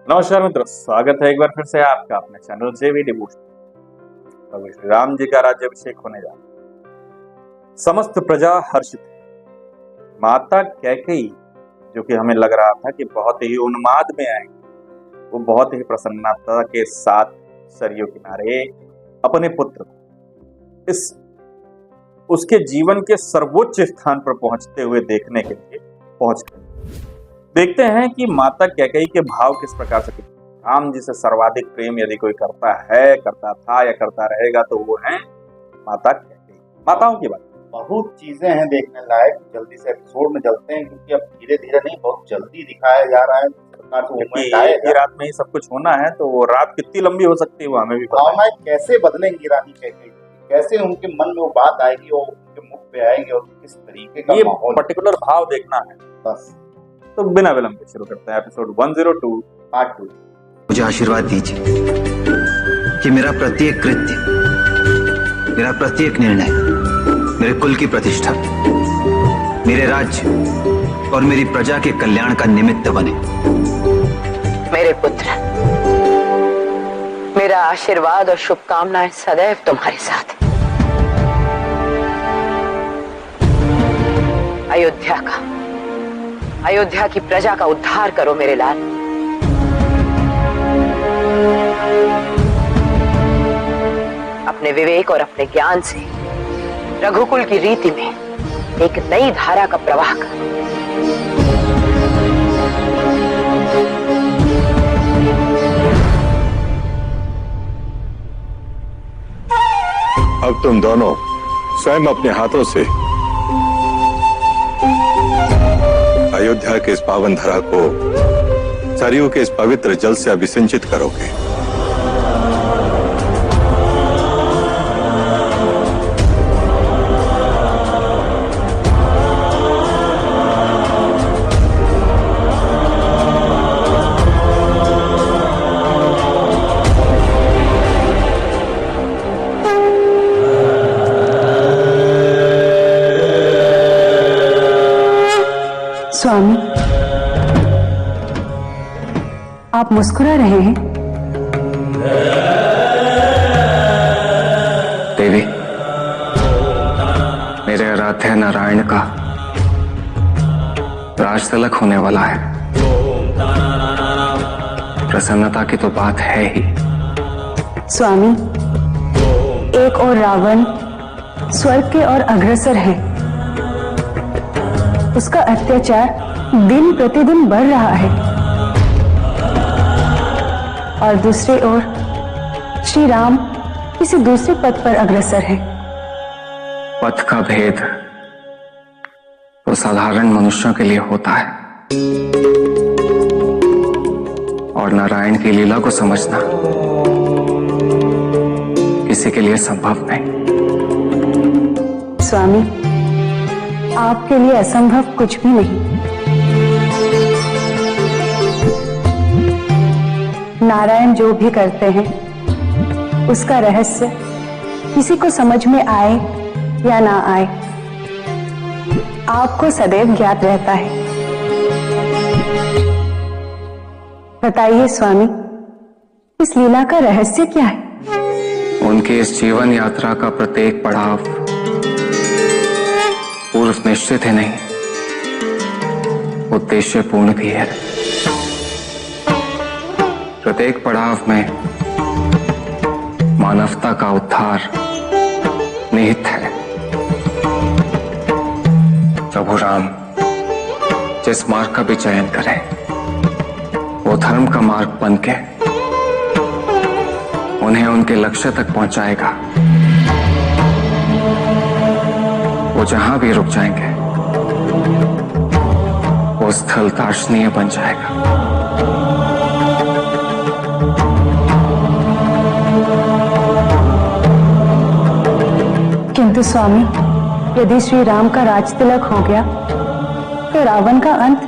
नमस्कार मित्रों, स्वागत है एक बार फिर से आपका अपने चैनल जेवी डिवोशन। प्रभु श्री राम जी का राज्याभिषेक होने जा रहा है। समस्त प्रजा हर्षित है। माता कैकेयी, जो कि हमें लग रहा था कि बहुत ही उन्माद में आएंगे, वो बहुत ही प्रसन्नता के साथ सरयू किनारे अपने पुत्र को इस उसके जीवन के सर्वोच्च स्थान पर पहुंचते हुए देखने के लिए पहुंच गए। देखते हैं कि माता कैकेयी के भाव किस प्रकार से। राम जी से सर्वाधिक प्रेम यदि कोई करता है, करता था या करता रहेगा तो वो है माता कैकेयी। माताओं की बात बहुत चीजें हैं देखने लायक। जल्दी से एपिसोड में चलते हैं क्योंकि अब धीरे धीरे नहीं, बहुत जल्दी दिखाया जा रहा है। सरकार को एक ही रात में ही सब कुछ होना है, तो वो रात कितनी लंबी हो सकती है वो हमें भी पता है। कैसे बदलेंगी रानी कैकेयी, कैसे उनके मन में वो बात आएगी और उनके मुख पे आएगी और किस तरीके का माहौल, पर्टिकुलर भाव देखना है बस। तो बिना विलंब के शुरू करते हैं एपिसोड 102 पार्ट 2। मुझे आशीर्वाद दीजिए कि मेरा प्रत्येक कृत्य, मेरा प्रत्येक निर्णय मेरे कुल की प्रतिष्ठा, मेरे राज्य और मेरी प्रजा के कल्याण का निमित्त बने। मेरे पुत्र, मेरा आशीर्वाद और शुभकामनाएं सदैव तुम्हारे साथ। अयोध्या की प्रजा का उद्धार करो मेरे लाल। अपने विवेक और अपने ज्ञान से रघुकुल की रीति में एक नई धारा का प्रवाह कर। अब तुम दोनों स्वयं अपने हाथों से अयोध्या के इस पावन धरा को सरयू के इस पवित्र जल से अभिसिंचित करोगे। स्वामी, आप मुस्कुरा रहे हैं। देवी, मेरे आराध्य नारायण का राज तिलक होने वाला है। प्रसन्नता की तो बात है ही। स्वामी, एक और रावण स्वर्ग के ओर अग्रसर है। उसका अत्याचार दिन प्रतिदिन बढ़ रहा है और दूसरी ओर श्री राम किसी दूसरे पथ पर अग्रसर है। पथ का भेद तो साधारण मनुष्यों के लिए होता है और नारायण की लीला को समझना किसी के लिए संभव नहीं। स्वामी, आपके लिए असंभव कुछ भी नहीं। नारायण जो भी करते हैं उसका रहस्य किसी को समझ में आए या ना आए, आपको सदैव ज्ञात रहता है। बताइए स्वामी, इस लीला का रहस्य क्या है? उनकी इस जीवन यात्रा का प्रत्येक पड़ाव पूर्व निश्चित ही नहीं, उद्देश्य पूर्ण भी है। प्रत्येक पड़ाव में मानवता का उद्धार निहित है। प्रभु राम जिस मार्ग का भी चयन करें, वो धर्म का मार्ग बन के उन्हें उनके लक्ष्य तक पहुंचाएगा। वो जहां भी रुक जाएंगे वो स्थल दर्शनीय बन जाएगा। किंतु स्वामी, यदि श्री राम का राज तिलक हो गया तो रावण का अंत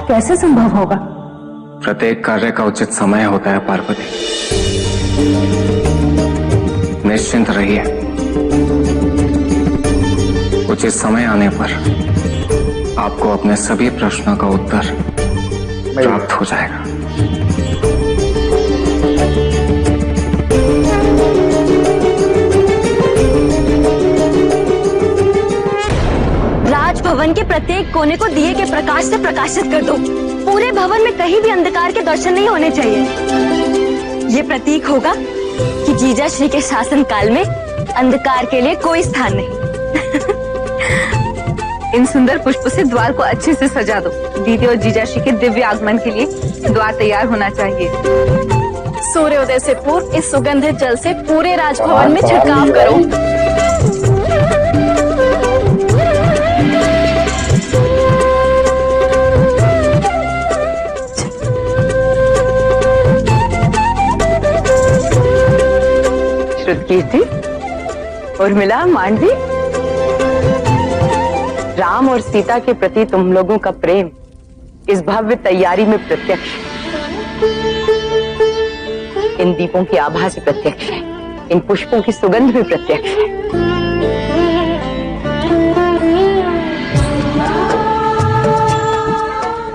कैसे संभव होगा? प्रत्येक कार्य का उचित समय होता है पार्वती। निश्चिंत रहिए, उचित समय आने पर आपको अपने सभी प्रश्नों का उत्तर प्राप्त हो जाएगा। प्रत्येक कोने को दिए के प्रकाश से प्रकाशित कर दो। पूरे भवन में कहीं भी अंधकार के दर्शन नहीं होने चाहिए। ये प्रतीक होगा कि जीजा श्री के शासन काल में अंधकार के लिए कोई स्थान नहीं। इन सुंदर पुष्पों से द्वार को अच्छे से सजा दो। दीदी और जीजा श्री के दिव्य आगमन के लिए द्वार तैयार होना चाहिए। सूर्योदय से पूर्व इस सुगंधित जल से पूरे राजभवन में छिड़काव करो। श्रुतकीर्ति, उर्मिला, मांडवी, राम और सीता के प्रति तुम लोगों का प्रेम इस भव्य तैयारी में प्रत्यक्ष है। इन दीपों की आभा से प्रत्यक्ष है, इन पुष्पों की सुगंध में प्रत्यक्ष है।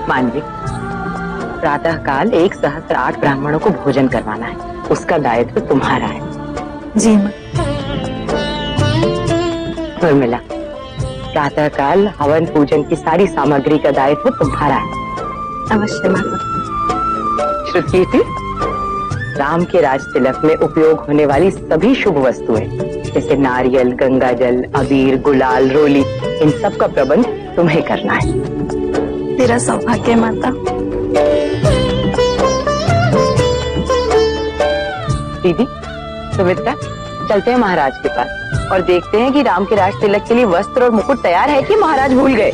मानवी, प्रातः काल 1,008 ब्राह्मणों को भोजन करवाना है, उसका दायित्व तुम्हारा है। जी माँ। उर्मिला, प्रातः काल हवन पूजन की सारी सामग्री का दायित्व तुम्हारा है। अवश्य माता। श्रुतकीर्ति, राम के राज तिलक में उपयोग होने वाली सभी शुभ वस्तुएं जैसे नारियल, गंगा जल, अबीर, गुलाल, रोली, इन सब का प्रबंध तुम्हें करना है। तेरा सौभाग्य माता। दीदी, सुमित्रा, चलते हैं महाराज के पास और देखते हैं कि राम के राज तिलक के लिए वस्त्र और मुकुट तैयार है कि महाराज भूल गए।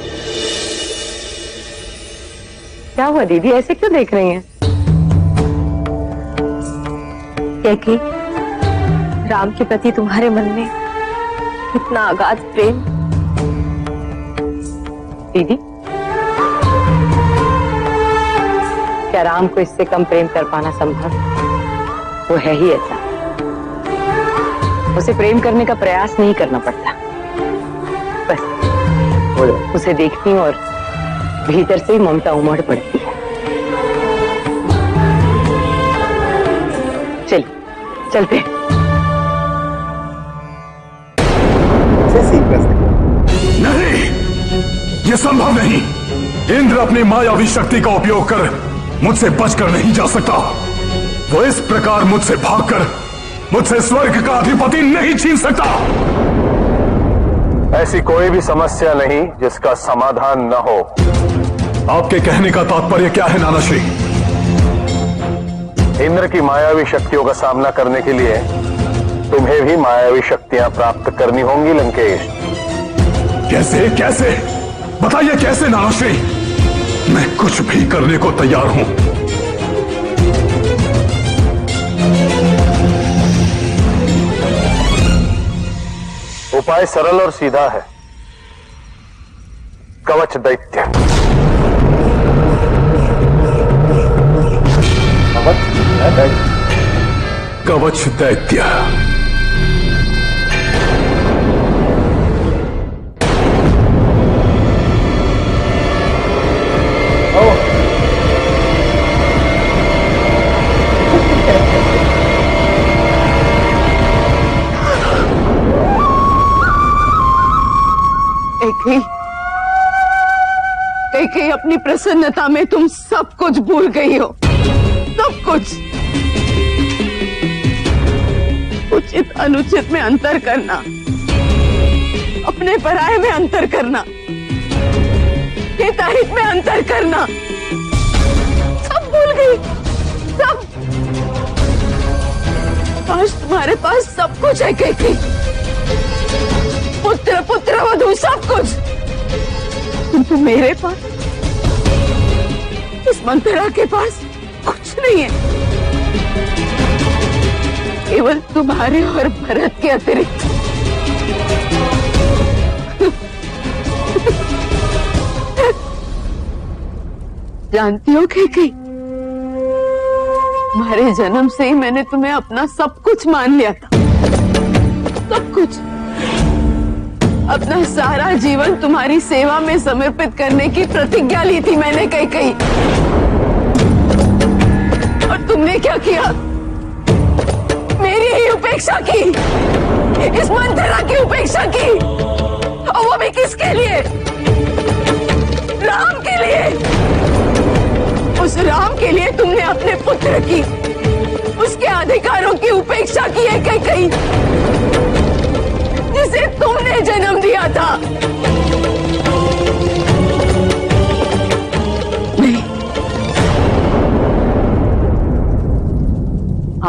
क्या हुआ दीदी, ऐसे क्यों देख रही हैं? कैकेयी, राम के प्रति तुम्हारे मन में इतना अगाध प्रेम। दीदी, क्या राम को इससे कम प्रेम कर पाना संभव? वो है ही ऐसा। उसे प्रेम करने का प्रयास नहीं करना पड़ता, बस उसे देखती हूँ और भीतर से ही ममता उमड़ पड़ती है। चलते हैं। नहीं, ये संभव नहीं। इंद्र अपनी मायावी शक्ति का उपयोग कर मुझसे बचकर नहीं जा सकता। वो इस प्रकार मुझसे भागकर मुझसे स्वर्ग का अधिपति नहीं छीन सकता। ऐसी कोई भी समस्या नहीं जिसका समाधान न हो। आपके कहने का तात्पर्य क्या है नानाश्री? इंद्र की मायावी शक्तियों का सामना करने के लिए तुम्हें भी मायावी शक्तियां प्राप्त करनी होंगी लंकेश। कैसे कैसे बताइए, कैसे नानाश्री? मैं कुछ भी करने को तैयार हूं। उपाय सरल और सीधा है, कवच दैत्य। कवच दैत्य। कैकेयी, अपनी प्रसन्नता में तुम सब कुछ भूल गई हो, सब कुछ। उचित अनुचित में अंतर करना, अपने पराये में अंतर करना, हिताहित में अंतर करना, सब भूल गई, सब। आज तुम्हारे पास सब कुछ है कैकेयी, पुत्र पुत्रवधू सब कुछ, किंतु मेरे पास, इस मंथरा के पास कुछ नहीं है, केवल तुम्हारे और भरत के अतिरिक्त। जानती हो कैकेयी, तुम्हारे जन्म से ही मैंने तुम्हें अपना सब कुछ मान लिया था, सब कुछ। अपना सारा जीवन तुम्हारी सेवा में समर्पित करने की प्रतिज्ञा ली थी मैंने कैकेयी। और तुमने क्या किया? मेरी ही उपेक्षा की, इस मंथरा की उपेक्षा की, और वो भी किसके लिए? राम के लिए, उस राम के लिए तुमने अपने पुत्र की, उसके अधिकारों की उपेक्षा की है कैकेयी, जिसे तुमने जन्म दिया था। नहीं,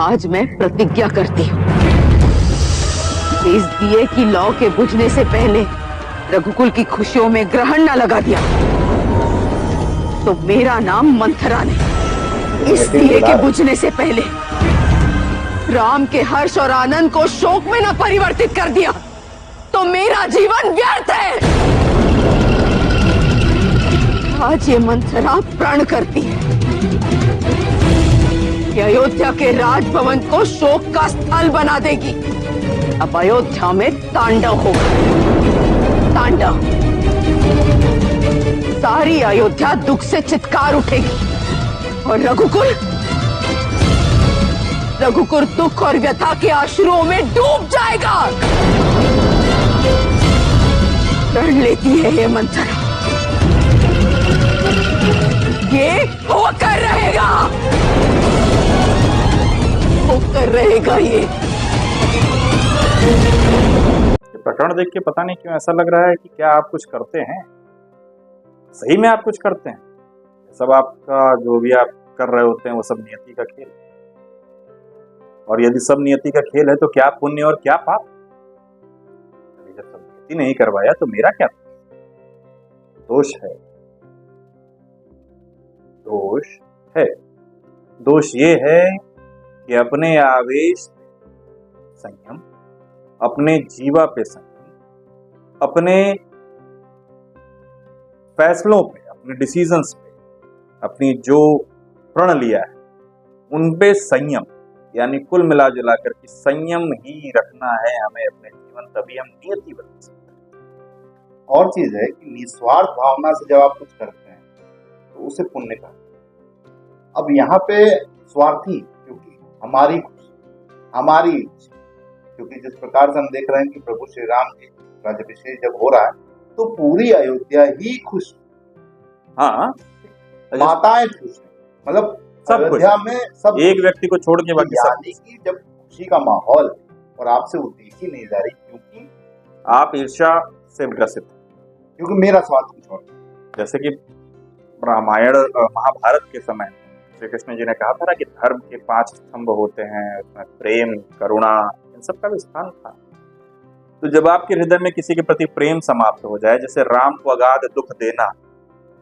आज मैं प्रतिज्ञा करती हूं, इस दिए की लौ के बुझने से पहले रघुकुल की खुशियों में ग्रहण न लगा दिया तो मेरा नाम मंथरा नहीं। इस दिए के बुझने से पहले राम के हर्ष और आनंद को शोक में न परिवर्तित कर दिया तो मेरा जीवन व्यर्थ है। आज ये मंथरा प्रण करती है कि अयोध्या के राजभवन को शोक का स्थल बना देगी। अब अयोध्या में तांडव होगा, तांडव। सारी अयोध्या दुख से चित्कार उठेगी और रघुकुल दुख और व्यथा के आश्रुओं में डूब जाएगा। प्रण लेती है ये मंथरा, ये होकर रहेगा, होकर रहेगा ये। प्रकरण देख के पता नहीं क्यों ऐसा लग रहा है कि क्या आप कुछ करते हैं, सही में आप कुछ करते हैं। सब आपका जो भी आप कर रहे होते हैं वो सब नियति का खेल, और यदि सब नियति का खेल है तो क्या पुण्य और क्या पाप। जब सब नियति नहीं करवाया तो मेरा क्या दोष है? दोष है, दोष ये है कि अपने आवेश संयम, अपने जीवा पे संयम, अपने फैसलों पे, अपने डिसीजंस पे, अपनी जो प्रण लिया है उन पे संयम, यानी कुल मिला जुला कर के संयम ही रखना है हमें अपने जीवन, तभी हम नियति बदल सकते हैं। और चीज है कि निस्वार्थ भावना से जब आप कुछ करते हैं तो उसे पुण्य का। अब यहाँ पे स्वार्थी, क्योंकि हमारी खुशी, हमारी इच्छा, क्योंकि जिस प्रकार से हम देख रहे हैं कि प्रभु श्री राम जी राज्याभिषेक जब हो रहा है तो पूरी अयोध्या ही खुश, हाँ माताएं खुश है, मतलब सब अयोध्या में सब एक व्यक्ति को छोड़ के बाकी सब। यानी कि जब खुशी का माहौल और आपसे वो देखी नहीं जा रही क्योंकि आप ईर्ष्या से ग्रसित, क्योंकि मेरा स्वार्थ कुछ और। जैसे कि रामायण महाभारत के समय श्री कृष्ण जी ने कहा था ना कि धर्म के 5 स्तंभ होते हैं, उसमें प्रेम, करुणा, इन सब का भी स्थान था। तो जब आपके हृदय में किसी के प्रति प्रेम समाप्त हो जाए, जैसे राम को अगाध दुख देना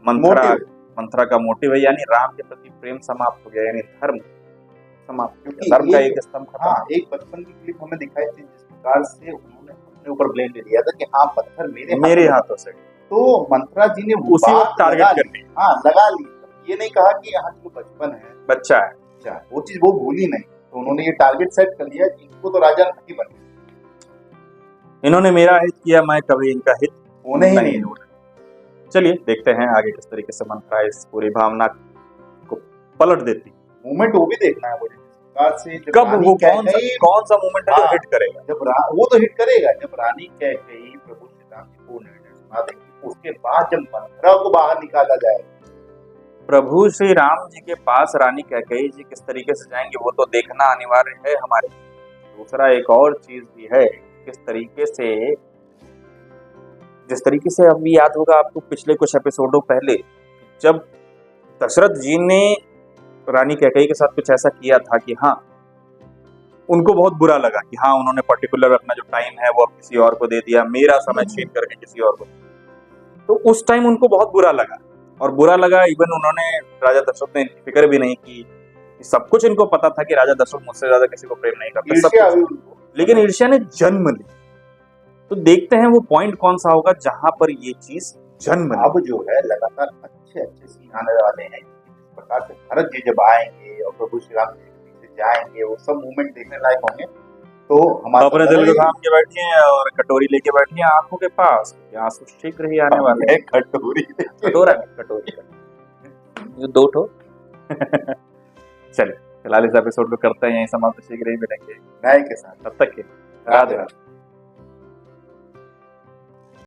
मंथरा का मोटिव है, यानी राम के प्रति प्रेम समाप्त हो गया, यानी धर्म समाप्त, क्योंकि धर्म का एक स्तंभ खत्म। हाँ, एक बचपन की क्लिप हमें दिखाई थी जिस प्रकार से उन्होंने अपने ऊपर ब्लेम ले लिया था कि हाँ पत्थर मेरे हाथों से, तो मंथरा जी ने उसी वक्त टारगेट कर ली। हाँ, लगा ली। ये नहीं कहा कि यहाँ जो बचपन है, बच्चा है, वो चीज वो भूली नहीं, तो उन्होंने ये टारगेट सेट कर लिया कि इनको तो राजा नहीं बने, इन्होंने मेरा हित किया, मैं कभी इनका हित होने ही नहीं दूंगा। चलिए देखते हैं आगे किस तरीके से मंथरा इस पूरी भावना को पलट देती। मूवमेंट वो भी देखना है मुझे, से कब वो कौन सा मूवमेंट है जो हिट करेगा। जब वो तो हिट करेगा जब रानी कैकेयी प्रभु श्री राम जी को निर्णय सुना देगी, उसके बाद जब मंथरा को बाहर निकाला जाएगा। प्रभु श्री राम जी के पास रानी कैकेयी जी किस तरीके से जाएंगे वो तो देखना अनिवार्य है हमारे। दूसरा एक और चीज भी है, किस तरीके से, जिस तरीके से अभी याद होगा आपको पिछले कुछ एपिसोडों पहले जब दशरथ जी ने रानी कैकेयी के साथ कुछ ऐसा किया था कि हाँ उनको बहुत बुरा लगा कि हाँ उन्होंने पर्टिकुलर अपना जो टाइम है वो अब किसी और को दे दिया, मेरा समय छीन करके किसी और को, तो उस टाइम उनको बहुत बुरा लगा। और बुरा लगा, इवन उन्होंने, राजा दशरथ ने फिक्र भी नहीं की, सब कुछ इनको पता था कि राजा दशरथ मुझसे ज्यादा किसी को प्रेम नहीं करते सब, लेकिन ईर्ष्या ने जन्म ली। तो देखते हैं वो पॉइंट कौन सा होगा जहां पर ये चीज जन्म ली। अब जो है लगातार अच्छे सीन आने वाले हैं, इस प्रकार से भरत जी जब आएंगे और प्रभु श्री राम जी से जाएंगे, वो सब मूवमेंट देखने लायक होंगे। तो हमारे अपने दिल को थाम के बैठिए और कटोरी लेके बैठिए आंखों के पास, आंसू शीघ्र ही आने वाले हैं। कटोरी जो 2 ठो। चलिए फिलहाल इस एपिसोड को करते हैं यहीं समाप्त, शीघ्र ही मिलेंगे नए के साथ, तब तक के राधे राधे।